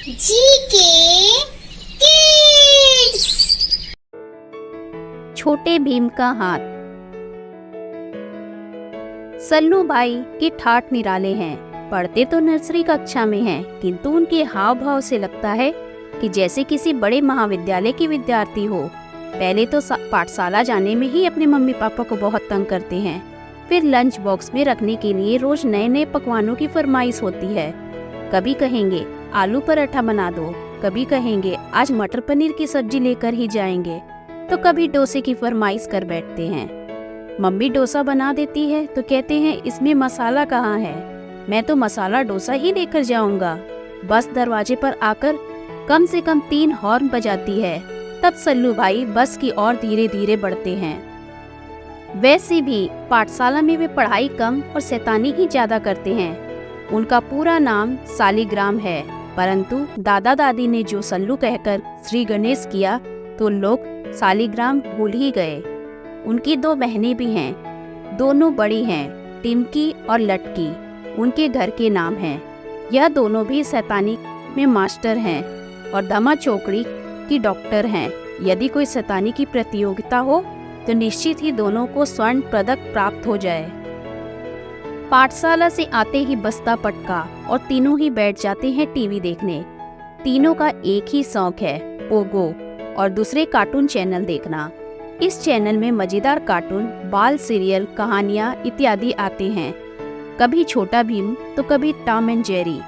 GK kids. छोटे भीम का हाथ। सल्लू भाई की ठाठ निराले हैं। पढ़ते तो नर्सरी कक्षा में हैं, किंतु उनके हाव भाव से लगता है कि जैसे किसी बड़े महाविद्यालय की विद्यार्थी हो। पहले तो पाठशाला जाने में ही अपने मम्मी पापा को बहुत तंग करते हैं। फिर लंच बॉक्स में रखने के लिए रोज नए नए पकवानों की फरमाइश होती है। कभी कहेंगे आलू पराठा बना दो, कभी कहेंगे आज मटर पनीर की सब्जी लेकर ही जाएंगे, तो कभी डोसे की फरमाइश कर बैठते हैं। मम्मी डोसा बना देती है तो कहते हैं इसमें मसाला कहाँ है, मैं तो मसाला डोसा ही लेकर जाऊंगा। बस दरवाजे पर आकर कम से कम 3 हॉर्न बजाती है, तब सल्लू भाई बस की ओर धीरे धीरे बढ़ते हैं। वैसे भी पाठशाला में वे पढ़ाई कम और शैतानी ही ज्यादा करते हैं। उनका पूरा नाम सालिग्राम है, परंतु दादा दादी ने जो सल्लू कहकर श्री गणेश किया तो लोग सालिग्राम भूल ही गए। उनकी 2 बहनें भी हैं, दोनों बड़ी हैं, टिमकी और लटकी उनके घर के नाम हैं। यह दोनों भी शैतानी में मास्टर हैं और धमा चौकड़ी की डॉक्टर हैं। यदि कोई शैतानी की प्रतियोगिता हो तो निश्चित ही दोनों को स्वर्ण पदक प्राप्त हो जाए। पाठशाला से आते ही बस्ता पटका और तीनों ही बैठ जाते हैं टीवी देखने। तीनों का एक ही शौक है, पोगो और दूसरे कार्टून चैनल देखना। इस चैनल में मजेदार कार्टून, बाल सीरियल, कहानियाँ इत्यादि आते हैं। कभी छोटा भीम तो कभी टॉम एंड जेरी,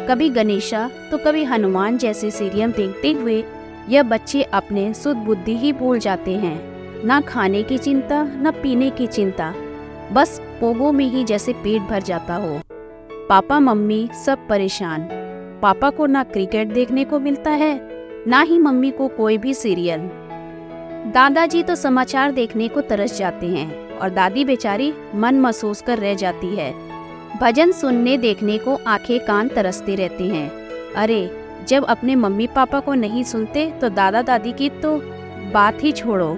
कभी गणेशा तो कभी हनुमान जैसे सीरियल देखते हुए यह बच्चे अपने सुध बुद्धि ही भूल जाते हैं। ना खाने की चिंता, न पीने की चिंता, बस पोगो में ही जैसे पेट भर जाता हो। पापा मम्मी सब परेशान। पापा को ना क्रिकेट देखने को मिलता है, ना ही मम्मी को कोई भी सीरियल। दादाजी तो समाचार देखने को तरस जाते हैं और दादी बेचारी मन महसूस कर रह जाती है। भजन सुनने देखने को आंखें कान तरसते रहते हैं। अरे जब अपने मम्मी पापा को नहीं सुनते तो दादा दादी की तो बात ही छोड़ो।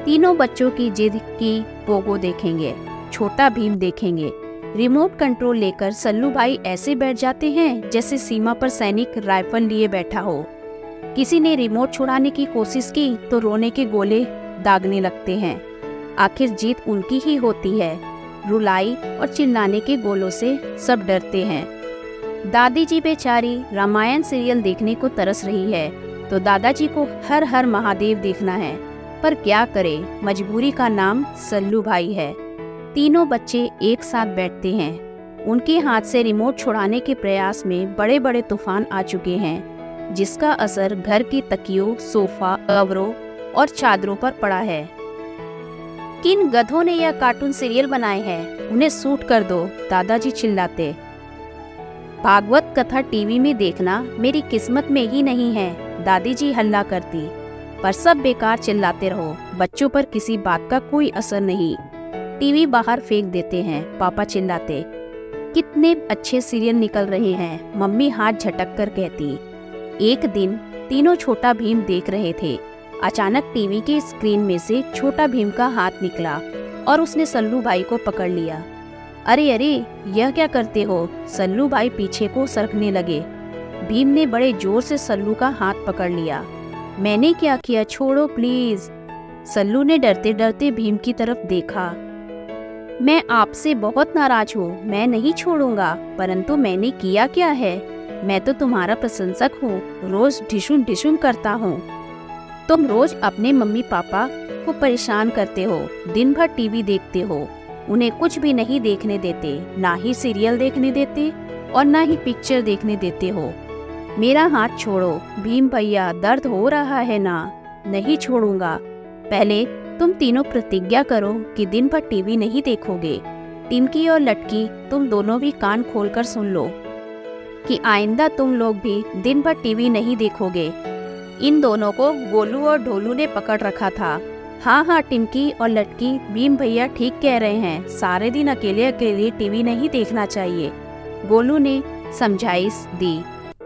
तीनों बच्चों की जिद की पोगो देखेंगे, छोटा भीम देखेंगे। रिमोट कंट्रोल लेकर सल्लू भाई ऐसे बैठ जाते हैं जैसे सीमा पर सैनिक राइफल लिए बैठा हो। किसी ने रिमोट छुड़ाने की कोशिश की तो रोने के गोले दागने लगते हैं। आखिर जीत उनकी ही होती है। रुलाई और चिल्लाने के गोलों से सब डरते हैं। दादी जी बेचारी रामायण सीरियल देखने को तरस रही है तो दादाजी को हर हर महादेव देखना है, पर क्या करे, मजबूरी का नाम सल्लू भाई है। तीनों बच्चे एक साथ बैठते हैं। उनके हाथ से रिमोट छुड़ाने के प्रयास में बड़े बड़े तूफान आ चुके हैं, जिसका असर घर की तकियों, सोफा, कवरों और चादरों पर पड़ा है। किन गधों ने यह कार्टून सीरियल बनाए हैं, उन्हें सूट कर दो, दादाजी चिल्लाते। भागवत कथा टीवी में देखना मेरी किस्मत में ही नहीं है, दादी जी हल्ला करती। पर सब बेकार चिल्लाते रहो, बच्चों पर किसी बात का कोई असर नहीं। टीवी बाहर फेंक देते हैं, पापा चिल्लाते। कितने अच्छे सीरियल निकल रहे हैं, मम्मी हाथ झटक कर कहती। एक दिन तीनों छोटा भीम देख रहे थे। अचानक टीवी के स्क्रीन में से छोटा भीम का हाथ निकला और उसने सल्लू भाई को पकड़ लिया। अरे अरे यह क्या करते हो, सल्लू भाई पीछे को सरकने लगे। भीम ने बड़े जोर से सल्लू का हाथ पकड़ लिया। मैंने क्या किया, छोड़ो प्लीज। सल्लू ने डरते डरते भीम की तरफ देखा। मैं आपसे बहुत नाराज हूँ, मैं नहीं छोड़ूंगा, परंतु मैंने किया क्या है? मैं तो तुम्हारा प्रशंसक हूँ, रोज ढिशुम ढिशुम करता हूँ। तुम रोज अपने मम्मी पापा को परेशान करते हो, दिन भर टीवी देखते हो, उन्हें कुछ भी नहीं देखने देते, ना ही सीरियल देखने देते और ना ही पिक्चर देखने देते हो। मेरा हाथ छोड़ो भीम भैया, दर्द हो रहा है ना। नहीं छोड़ूंगा। पहले तुम तीनों प्रतिज्ञा करो कि दिन भर टीवी नहीं देखोगे। टिमकी और लटकी, तुम दोनों भी कान खोलकर सुन लो कि आइंदा तुम लोग भी दिन भर टीवी नहीं देखोगे। इन दोनों को गोलू और ढोलू ने पकड़ रखा था। हाँ हाँ टिमकी और लटकी, भीम भैया ठीक कह रहे हैं, सारे दिन अकेले अकेले टीवी नहीं देखना चाहिए। गोलू ने समझाइश दी।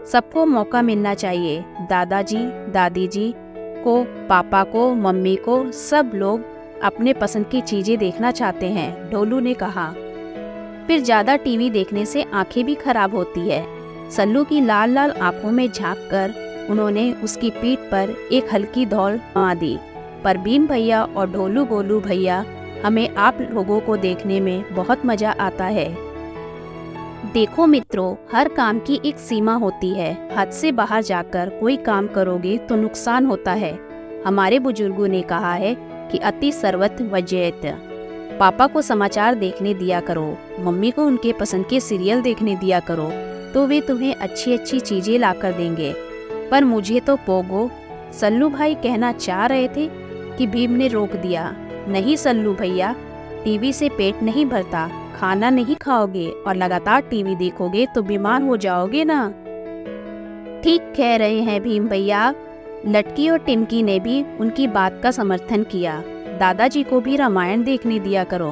सबको मौका मिलना चाहिए, दादाजी दादी जी को, पापा को, मम्मी को, सब लोग अपने पसंद की चीजें देखना चाहते हैं, ढोलू ने कहा। फिर ज्यादा टीवी देखने से आंखें भी खराब होती है। सल्लू की लाल लाल आंखों में झांककर उन्होंने उसकी पीठ पर एक हल्की दौड़ मार दी। पर भीम भैया और ढोलू गोलू भैया, हमें आप लोगों को देखने में बहुत मजा आता है। देखो मित्रों, हर काम की एक सीमा होती है। हद से बाहर जाकर कोई काम करोगे तो नुकसान होता है। हमारे बुजुर्गों ने कहा है कि अति सर्वत्र वर्जयेत। पापा को समाचार देखने दिया करो, मम्मी को उनके पसंद के सीरियल देखने दिया करो, तो वे तुम्हें अच्छी अच्छी चीजें ला कर देंगे। पर मुझे तो पोगो, सल्लू भाई कहना चाह रहे थे कि भीम ने रोक दिया। नहीं सल्लू भैया, टीवी से पेट नहीं भरता। खाना नहीं खाओगे और लगातार टीवी देखोगे तो बीमार हो जाओगे ना। ठीक कह रहे हैं भीम भैया। लटकी और टिमकी ने भी उनकी बात का समर्थन किया। दादाजी को भी रामायण देखने दिया करो,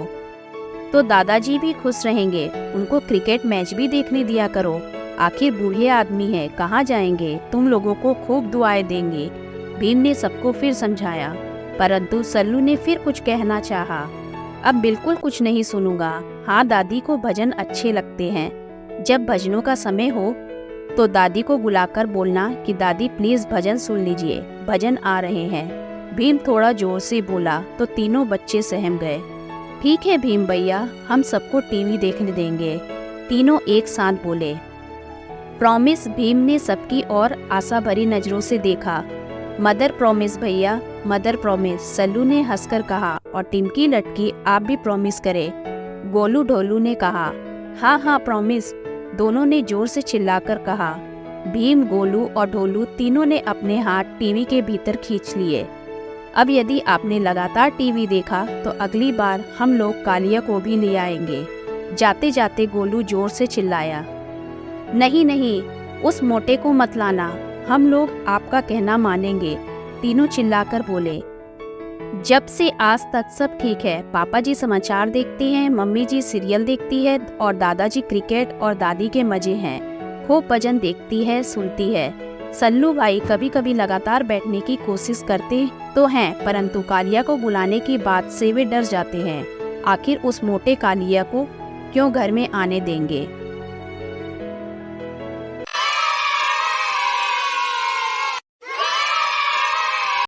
तो दादाजी भी खुश रहेंगे। उनको क्रिकेट मैच भी देखने दिया करो। आखिर बूढ़े आदमी हैं, कहाँ जाएंगे, तुम लोगों को खूब दुआएं देंगे। भीम ने सबको फिर समझाया, परंतु सल्लू ने फिर कुछ कहना चाहा। अब बिल्कुल कुछ नहीं सुनूंगा। हाँ, दादी को भजन अच्छे लगते हैं। जब भजनों का समय हो तो दादी को बुलाकर बोलना कि दादी प्लीज भजन सुन लीजिए, भजन आ रहे हैं। भीम थोड़ा जोर से बोला तो तीनों बच्चे सहम गए। ठीक है भीम भैया, हम सबको टीवी देखने देंगे, तीनों एक साथ बोले। प्रॉमिस। भीम ने सबकी ओर आशा भरी नजरों से देखा। मदर प्रॉमिस भैया, मदर प्रॉमिस, सल्लू ने हंसकर कहा। और टिमकी लटकी, आप भी प्रॉमिस करें। गोलू ढोलू ने कहा। हाँ हाँ प्रॉमिस, दोनों ने जोर से चिल्लाकर कहा। भीम, गोलू और ढोलू तीनों ने अपने हाथ टीवी के भीतर खींच लिए। अब यदि आपने लगातार टीवी देखा तो अगली बार हम लोग कालिया को भी ले आएंगे। जाते जाते गोलू जोर से चिल्लाया। नहीं नहीं, उस मोटे को मत लाना, हम लोग आपका कहना मानेंगे, तीनों चिल्लाकर बोले। जब से आज तक सब ठीक है। पापा जी समाचार देखते हैं, मम्मी जी सीरियल देखती है और दादाजी क्रिकेट और दादी के मजे हैं। खूब भजन देखती है, सुनती है। सल्लू भाई कभी कभी लगातार बैठने की कोशिश करते तो हैं, परंतु कालिया को बुलाने की बात से वे डर जाते हैं। आखिर उस मोटे कालिया को क्यों घर में आने देंगे।